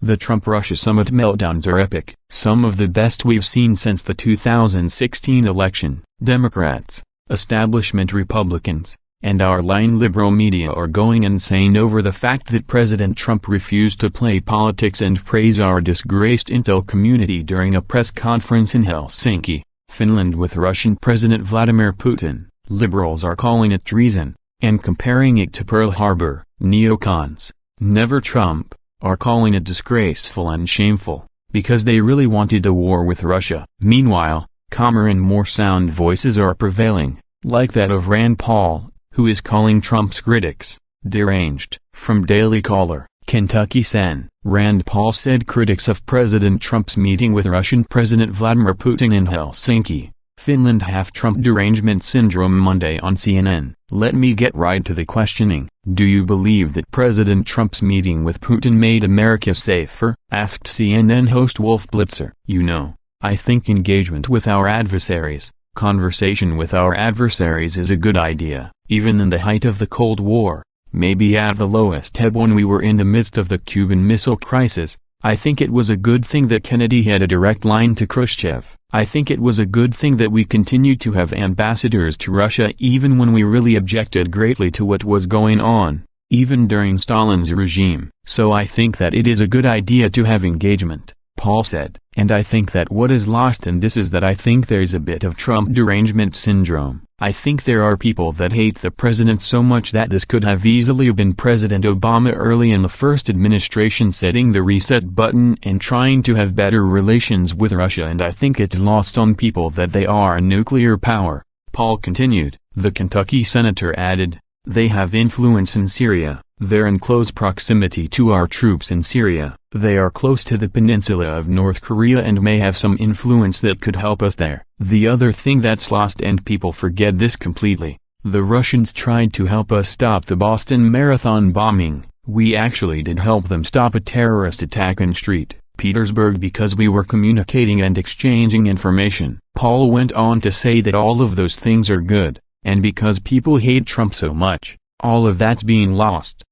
The Trump-Russia summit meltdowns are epic, some of the best we've seen since the 2016 election. Democrats, establishment Republicans, and our lying liberal media are going insane over the fact that President Trump refused to play politics and praise our disgraced intel community during a press conference in Helsinki, Finland with Russian President Vladimir Putin. Liberals are calling it treason, and comparing it to Pearl Harbor. Neocons, never Trump, are calling it disgraceful and shameful, because they really wanted a war with Russia. Meanwhile, calmer and more sound voices are prevailing, like that of Rand Paul, who is calling Trump's critics deranged. From Daily Caller, Kentucky Sen, Rand Paul said critics of President Trump's meeting with Russian President Vladimir Putin in Helsinki, Finland have Trump derangement syndrome Monday on CNN. Let me get right to the questioning. Do you believe that President Trump's meeting with Putin made America safer? Asked CNN host Wolf Blitzer. You know, I think engagement with our adversaries, conversation with our adversaries is a good idea. Even in the height of the Cold War, maybe at the lowest ebb when we were in the midst of the Cuban Missile Crisis, I think it was a good thing that Kennedy had a direct line to Khrushchev. I think it was a good thing that we continued to have ambassadors to Russia even when we really objected greatly to what was going on, even during Stalin's regime. So I think that it is a good idea to have engagement, Paul said. And I think that what is lost in this is that I think there's a bit of Trump derangement syndrome. I think there are people that hate the president so much that this could have easily been President Obama early in the first administration setting the reset button and trying to have better relations with Russia, and I think it's lost on people that they are a nuclear power. Paul continued. The Kentucky senator added, they have influence in Syria, they're in close proximity to our troops in Syria, they are close to the peninsula of North Korea and may have some influence that could help us there. The other thing that's lost, and people forget this completely, the Russians tried to help us stop the Boston Marathon bombing. We actually did help them stop a terrorist attack in St. Petersburg because we were communicating and exchanging information. Paul went on to say that all of those things are good, and because people hate Trump so much, all of that's being lost.